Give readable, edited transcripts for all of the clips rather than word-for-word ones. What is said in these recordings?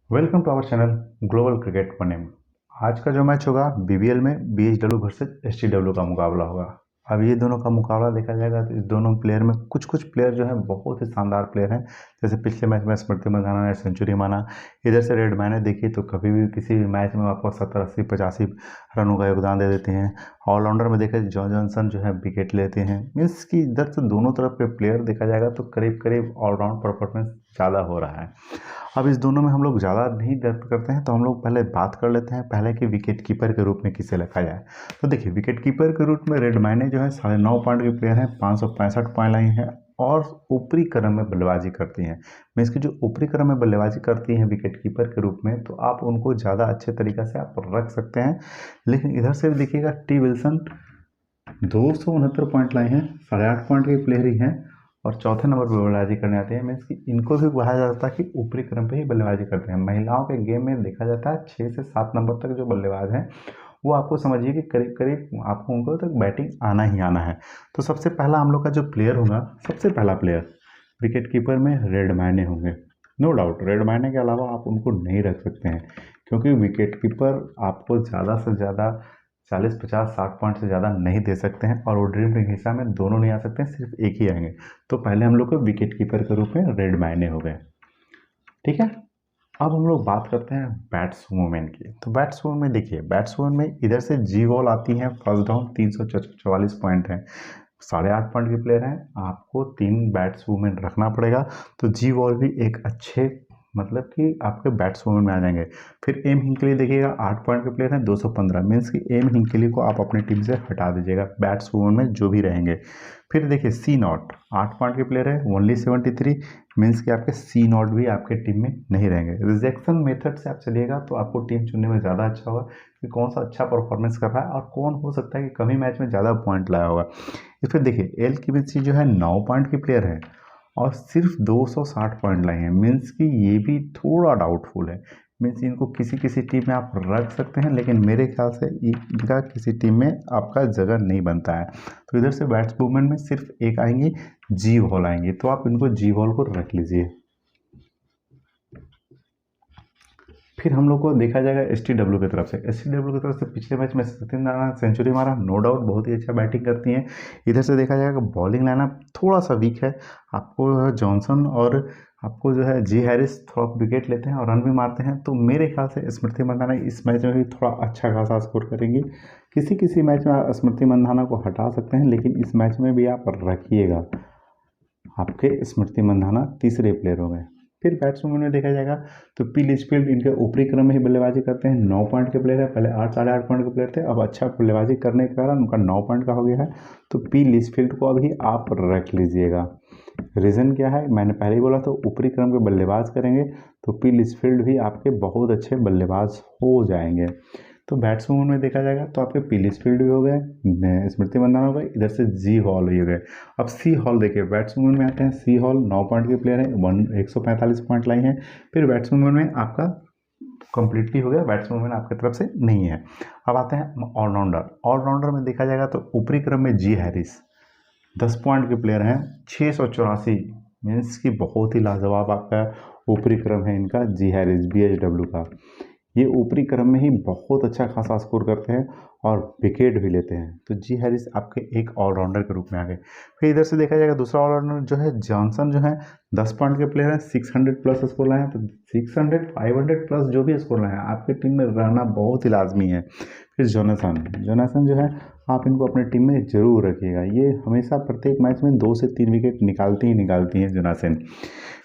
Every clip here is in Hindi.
Welcome to our channel global cricket फनेम। आज का जो मैच होगा बीबीएल में बीएचडब्ल्यू वर्सेस एसटीडब्ल्यू का मुकाबला होगा। अब ये दोनों का मुकाबला देखा जाएगा तो इस दोनों प्लेयर में कुछ कुछ प्लेयर जो है बहुत ही शानदार प्लेयर हैं। जैसे पिछले मैच में स्मृति मंधाना ने सेंचुरी माना। इधर से रेड मैने देखिए तो कभी भी किसी भी मैच में आपको 70 80 85 रनों का योगदान दे देते हैं। ऑलराउंडर में देखा जॉन जॉनसन जो है विकेट लेते हैं। मीन्स कि इधर से दोनों तरफ के प्लेयर देखा जाएगा तो करीब करीब ऑलराउंड परफॉर्मेंस ज़्यादा हो रहा है। अब इस दोनों में हम लोग ज़्यादा नहीं दर्द करते हैं तो हम लोग पहले बात कर लेते हैं पहले कि विकेट कीपर के रूप में किसे रखा जाए। तो देखिए विकेट कीपर के रूप में रेड माइने जो है 9.5 पॉइंट के प्लेयर हैं, 565 पॉइंट लाई हैं और ऊपरी क्रम में बल्लेबाजी करती हैं। मीन्स की जो ऊपरी क्रम में बल्लेबाजी करती हैं विकेट कीपर के रूप में तो आप उनको ज़्यादा अच्छे तरीक़े से आप रख सकते हैं। लेकिन इधर से भी देखिएगा टी विल्सन 269 पॉइंट लाए हैं, 8.5 पॉइंट के प्लेयर ही हैं और चौथे नंबर पर बल्लेबाजी करने आते हैं। मीन्स कि इनको भी कहा जाता है कि ऊपरी क्रम पे ही बल्लेबाजी करते हैं। महिलाओं के गेम में देखा जाता है 6 से 7 नंबर तक जो बल्लेबाज हैं वो आपको समझिए कि करीब करीब आपको उनको तक बैटिंग आना ही आना है। तो सबसे पहला हम लोग का जो प्लेयर होगा, सबसे पहला प्लेयर विकेट कीपर में रेड मैने होंगे। नो डाउट रेड मैने के अलावा आप उनको नहीं रख सकते हैं क्योंकि विकेट कीपर आपको ज़्यादा से ज़्यादा 40 50 60 पॉइंट से ज़्यादा नहीं दे सकते हैं और वो ड्रीम टीम हिस्सा में दोनों नहीं आ सकते हैं, सिर्फ एक ही आएंगे। तो पहले हम लोग को विकेट कीपर के रूप में रेड मैने हो गए। ठीक है, अब हम लोग बात करते हैं बैट्सवुमेन की। तो बैट्सवुमेन में देखिए बैट्सवुमेन में इधर से जी वॉल आती है फर्स्ट डाउन, 344 पॉइंट है, 8.5 पॉइंट के प्लेयर हैं। आपको 3 बैट्सवुमेन रखना पड़ेगा तो जी वॉल भी एक अच्छे मतलब कि आपके बैट्सवुमेन में आ जाएंगे। फिर एम हिंकली देखिएगा 8 पॉइंट के प्लेयर हैं, 215। मीन्स कि एम हिंकली को आप अपनी टीम से हटा दीजिएगा बैट्सवुमेन में जो भी रहेंगे। फिर देखिए सी नॉट 8 पॉइंट के प्लेयर है, ओनली 73। मीन्स कि आपके सी नॉट भी आपके टीम में नहीं रहेंगे। रिजेक्शन मेथड से आप चलिएगा तो आपको टीम चुनने में ज़्यादा अच्छा होगा कि कौन सा अच्छा परफॉर्मेंस कर रहा है और कौन हो सकता है कि कमी मैच में ज़्यादा पॉइंट लाया होगा। फिर देखिए एल की जो है 9 पॉइंट की प्लेयर है और सिर्फ 260 पॉइंट लाए हैं। मीन्स कि ये भी थोड़ा डाउटफुल है। मीन्स इनको किसी किसी टीम में आप रख सकते हैं लेकिन मेरे ख्याल से इनका किसी टीम में आपका जगह नहीं बनता है। तो इधर से बैट्समैन में सिर्फ एक आएंगी, जी वॉल आएंगी, तो आप इनको जी वॉल को रख लीजिए। फिर हम लोग को देखा जाएगा एसटीडब्ल्यू की तरफ से। एसटीडब्ल्यू की तरफ से पिछले मैच में सचिन राणा सेंचुरी मारा, नो डाउट बहुत ही अच्छा बैटिंग करती हैं। इधर से देखा जाएगा बॉलिंग लाइनअप थोड़ा सा वीक है। आपको जॉनसन और आपको जो है जी हैरिस थोड़ा विकेट लेते हैं और रन भी मारते हैं। तो मेरे ख्याल से स्मृति मंधाना इस मैच में भी थोड़ा अच्छा खासा स्कोर करेंगी। किसी किसी मैच में स्मृति मंधाना को हटा सकते हैं लेकिन इस मैच में भी आप रखिएगा। आपके स्मृति मंधाना तीसरे प्लेयर हो गए। फिर बैट्समैन में देखा जाएगा तो पी लिचफील्ड इनके ऊपरी क्रम में ही बल्लेबाजी करते हैं, 9 पॉइंट के प्लेयर है। पहले 8 8.5 पॉइंट के प्लेयर थे, अब अच्छा बल्लेबाजी करने के कारण उनका 9 पॉइंट का हो गया है। तो पी लिचफील्ड को अभी आप रख लीजिएगा। रीज़न क्या है, मैंने पहले ही बोला तो ऊपरी क्रम के बल्लेबाज करेंगे तो पी लिचफील्ड भी आपके बहुत अच्छे बल्लेबाज हो जाएंगे। तो बैट्समैन में देखा जाएगा तो आपके पी लिचफील्ड भी हो गए, स्मृति मंधाना हो गए, इधर से जी हॉल ही हो गए। अब सी हॉल देखिए बैट्समैन में आते हैं। सी हॉल 9 पॉइंट के प्लेयर हैं, 145 पॉइंट लाई हैं। फिर बैट्समैन में आपका कंप्लीटली हो गया, बैट्समैन आपकी तरफ से नहीं है। अब आते हैं ऑलराउंडर। ऑलराउंडर में देखा जाएगा तो ऊपरी क्रम में जी हैरिस 10 पॉइंट के प्लेयर हैं, 684। मीन्स की बहुत ही लाजवाब आपका ऊपरी क्रम है इनका। जी हैरिस BHW का ये ऊपरी क्रम में ही बहुत अच्छा खासा स्कोर करते हैं और विकेट भी लेते हैं। तो जी हैरिस आपके एक ऑलराउंडर के रूप में आ गए। फिर इधर से देखा जाएगा दूसरा ऑलराउंडर जो है जॉनसन जो है 10 पॉइंट के प्लेयर हैं, 600 प्लस स्कोर लाए हैं। तो 600 500 प्लस जो भी स्कोर लाए हैं आपकी टीम में रहना बहुत ही लाजमी है। फिर जोनासन जो है आप इनको अपनी टीम में जरूर रखिएगा। ये हमेशा प्रत्येक मैच में 2 से 3 विकेट निकालती हैं जोनासन।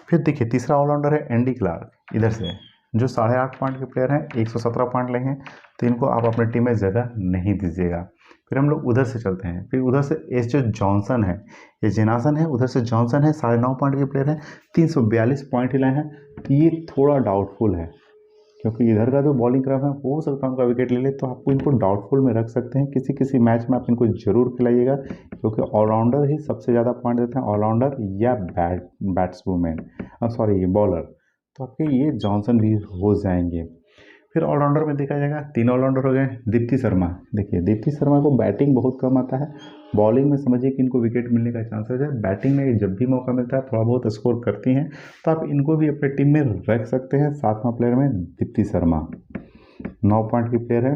फिर देखिए तीसरा ऑलराउंडर है एंडी क्लार्क, इधर से जो 8.5 पॉइंट के प्लेयर हैं, 117 पॉइंट लेंगे। तो इनको आप अपनी टीम में जगह नहीं दीजिएगा। फिर हम लोग उधर से चलते हैं। फिर उधर से एस जो जॉनसन है, ये जेनासन है, उधर से जॉनसन है, 9.5 पॉइंट के प्लेयर हैं, 342 पॉइंट ही लाए हैं। तो ये थोड़ा डाउटफुल है क्योंकि इधर का जो बॉलिंग क्रम है हो सकता है उनका विकेट ले ले, तो आपको इनको डाउटफुल में रख सकते हैं। किसी किसी मैच में आप इनको जरूर खिलाइएगा क्योंकि ऑलराउंडर ही सबसे ज़्यादा पॉइंट देते हैं, ऑलराउंडर या बैट्सवुमेन, सॉरी बॉलर। तो आपके ये जॉनसन भी हो जाएंगे। फिर ऑलराउंडर में देखा जाएगा 3 ऑलराउंडर हो गए। दीप्ति शर्मा, देखिए दीप्ति शर्मा को बैटिंग बहुत कम आता है, बॉलिंग में समझिए कि इनको विकेट मिलने का चांसेस है, बैटिंग में जब भी मौका मिलता है थोड़ा बहुत स्कोर करती हैं, तो आप इनको भी अपने टीम में रख सकते हैं। 7वां प्लेयर में दीप्ति शर्मा 9 पॉइंट की प्लेयर है।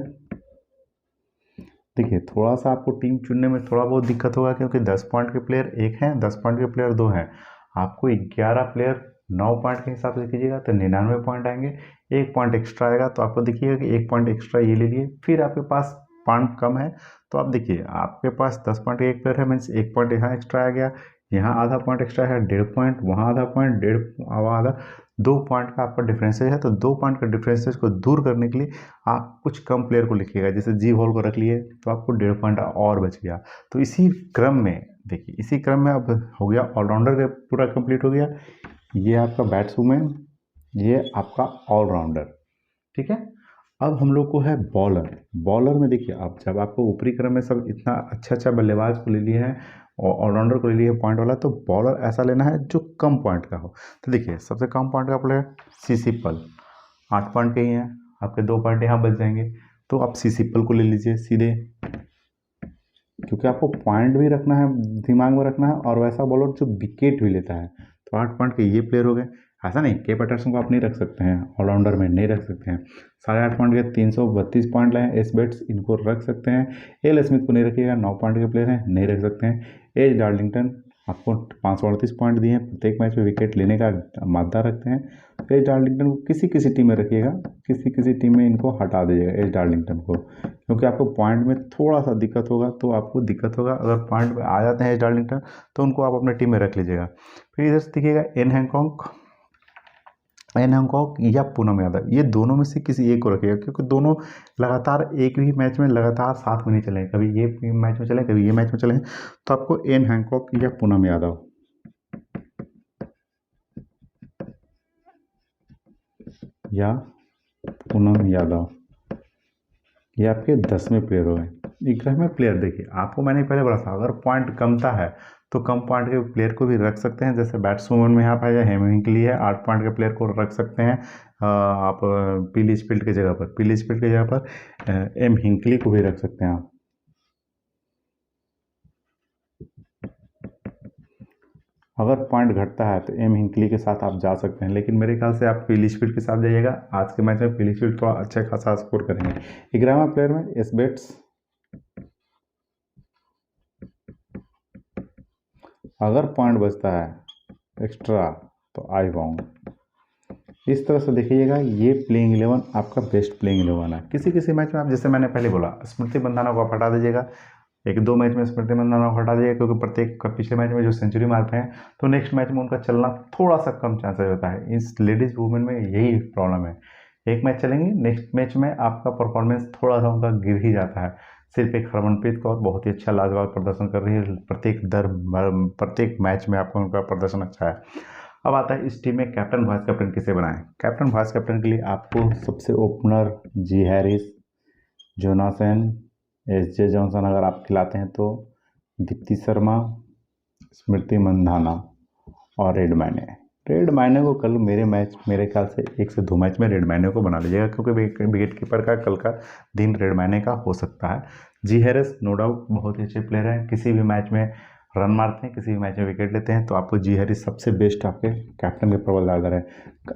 देखिए थोड़ा सा आपको टीम चुनने में थोड़ा बहुत दिक्कत होगा, क्योंकि 10 पॉइंट के प्लेयर 1 हैं, 10 पॉइंट के प्लेयर 2 हैं। आपको 11 प्लेयर 9 पॉइंट के हिसाब से कीजिएगा तो 99 पॉइंट आएंगे। 1 पॉइंट एक्स्ट्रा आएगा, तो आपको देखिएगा कि 1 पॉइंट एक्स्ट्रा ये ले लिए। फिर आपके पास पॉइंट कम है, तो आप देखिए आपके पास 10 पॉइंट का एक प्लेयर है, मीन्स 1 पॉइंट यहाँ एक्स्ट्रा आ गया, यहाँ आधा पॉइंट एक्स्ट्रा है, 1.5 पॉइंट, वहाँ आधा पॉइंट, 1.5 वहाँ आधा, 2 पॉइंट का आपका डिफरेंसेज है। तो 2 पॉइंट का डिफरेंसेज को दूर करने के लिए आप कुछ कम प्लेयर को लिखिएगा, जैसे जी हॉल को रख लिए तो आपको 1.5 पॉइंट और बच गया। तो इसी क्रम में देखिए, इसी क्रम में अब हो गया ऑलराउंडर का पूरा कंप्लीट हो गया, ये आपका बैट्समैन, ये आपका ऑलराउंडर, ठीक है। अब हम लोग को है बॉलर। बॉलर में देखिए, अब जब आपको ऊपरी क्रम में सब इतना अच्छा बल्लेबाज को ले लिया है और ऑलराउंडर को ले लिया है पॉइंट वाला, तो बॉलर ऐसा लेना है जो कम पॉइंट का हो। तो देखिए सबसे कम पॉइंट का प्लेयर सीसी पल, 8 पॉइंट के ही हैं, आपके 2 पॉइंट यहाँ बच जाएंगे, तो आप सीसी पल को ले लीजिए सीधे, क्योंकि आपको पॉइंट भी रखना है, दिमाग में रखना है, और वैसा बॉलर जो विकेट भी लेता है। तो 8 पॉइंट के ये प्लेयर हो गए। ऐसा नहीं के पैटर्सन को आप नहीं रख सकते हैं, ऑलराउंडर में नहीं रख सकते हैं। 8.5 पॉइंट के 332 पॉइंट लाए एस बेट्स, इनको रख सकते हैं। एल स्मिथ को नहीं रखिएगा, 9 पॉइंट के प्लेयर हैं, नहीं रख सकते हैं। एज डार्लिंगटन आपको 538 पॉइंट दिए हैं, प्रत्येक मैच में विकेट लेने का मादा रखते हैं। एज डार्लिंगटन को किसी किसी टीम में रखिएगा, किसी किसी टीम में इनको हटा दीजिएगा एज डार्लिंगटन को, क्योंकि आपको पॉइंट में थोड़ा सा दिक्कत होगा। तो आपको दिक्कत होगा अगर पॉइंट में आ जाते हैं एज डार्लिंगटन, तो उनको आप अपने टीम में रख लीजिएगा। फिर इधर से दिखिएगा एन हैंकॉक या पूनम यादव, ये दोनों में से किसी एक को रखिएगा, क्योंकि दोनों लगातार एक ही मैच में लगातार साथ में नहीं चलेंगे, कभी ये मैच में चलें कभी ये मैच में चलें। तो आपको एन हैंकॉक या पूनम यादव ये आपके 10वें प्लेयर हो गए। 11वें प्लेयर देखिए, आपको मैंने पहले बोला था अगर पॉइंट कमता है तो कम पॉइंट के प्लेयर को भी रख सकते हैं, जैसे बैट्समैन में यहाँ पर हेमिंग के लिए 8 पॉइंट के प्लेयर को रख सकते हैं आप पीली स्पिल्ट की जगह पर, एम हिंकली को भी रख सकते हैं आप। अगर पॉइंट घटता है तो एम हिंकली के साथ आप जा सकते हैं, लेकिन मेरे ख्याल से आप पीली स्पिल्ट के साथ जाइएगा। आज के मैच में पीली स्पिल्ट थोड़ा अच्छा खासा स्कोर करेंगे। 11वां प्लेयर में एस बेट्स, अगर पॉइंट बचता है एक्स्ट्रा तो आई बाउंड। इस तरह से देखिएगा, ये प्लेइंग 11 आपका बेस्ट प्लेइंग 11 है। किसी किसी मैच में आप, जैसे मैंने पहले बोला, स्मृति मंदाना को आप हटा दीजिएगा, 1-2 मैच में स्मृति मंदाना को हटा दीजिएगा, क्योंकि प्रत्येक पिछले मैच में जो सेंचुरी मारते हैं तो नेक्स्ट मैच में उनका चलना थोड़ा सा कम चांसेस होता है। इस लेडीज वुमेन में यही प्रॉब्लम है, एक मैच चलेंगे, नेक्स्ट मैच में आपका परफॉर्मेंस थोड़ा सा उनका गिर ही जाता है। सिर्फ एक हरमनप्रीत कौर बहुत ही अच्छा लाजवाब प्रदर्शन कर रही है, प्रत्येक मैच में आपको उनका प्रदर्शन अच्छा है। अब आता है इस टीम में कैप्टन वाइस कैप्टन किसे बनाएं। कैप्टन वाइस कैप्टन के लिए आपको सबसे ओपनर जी हैरिस, जोनासन, एस.जे. जॉनसन अगर आप खिलाते हैं तो, दीप्ति शर्मा, स्मृति मंधाना और रेड मैने को कल मेरे ख्याल से 1 से 2 मैच में रेड मैने को बना लीजिएगा, क्योंकि विकेट कीपर का कल का दिन रेड मैने का हो सकता है। जी हैरिस नो डाउट बहुत ही अच्छे प्लेयर हैं, किसी भी मैच में रन मारते हैं, किसी भी मैच में विकेट लेते हैं, तो आपको जी हैरिस सबसे बेस्ट आपके कैप्टन के प्रबलदार है।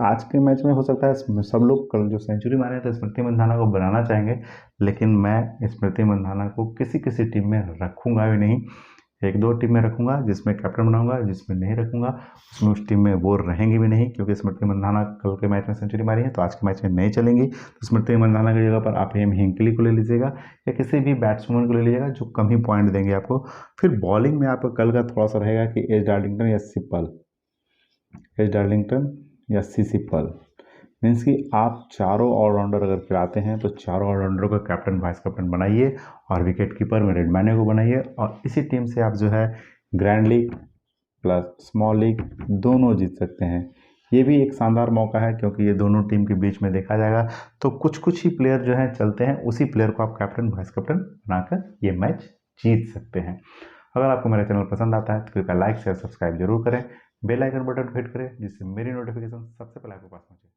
आज के मैच में हो सकता है सब लोग कल जो सेंचुरी मारे तो स्मृति मंधाना को बनाना चाहेंगे, लेकिन मैं स्मृति मंधाना को किसी किसी टीम में रखूँगा भी नहीं। 1-2 टीम में रखूँगा जिसमें कैप्टन बनाऊँगा, जिसमें नहीं रखूँगा उसमें उस टीम में वो रहेंगी भी नहीं, क्योंकि स्मृति मंधाना कल के मैच में सेंचुरी मारी है तो आज के मैच में नहीं चलेंगी। तो स्मृति मंधाना की जगह पर आप एम हिंकली को ले लीजिएगा, या किसी भी बैट्समैन को ले लीजिएगा जो कम ही पॉइंट देंगे आपको। फिर बॉलिंग में आपका कल का थोड़ा सा रहेगा कि एज डार्लिंगटन या सीसी पल, मीन्स कि आप चारों ऑलराउंडर अगर खिलाते हैं तो चारों ऑलराउंडर को कैप्टन वाइस कैप्टन बनाइए, और विकेट कीपर में रेड मैने को बनाइए, और इसी टीम से आप जो है grand league plus small league दोनों जीत सकते हैं। ये भी एक शानदार मौका है, क्योंकि ये दोनों टीम के बीच में देखा जाएगा तो कुछ कुछ ही प्लेयर जो हैं चलते हैं, उसी प्लेयर को आप कैप्टन वाइस कैप्टन बनाकर ये मैच जीत सकते हैं। अगर आपको मेरा चैनल पसंद आता है तो कृपया लाइक शेयर सब्सक्राइब जरूर करें, बेल आइकन बटन को हिट करें, जिससे मेरी नोटिफिकेशन सबसे पहले आपके पास पहुंचे।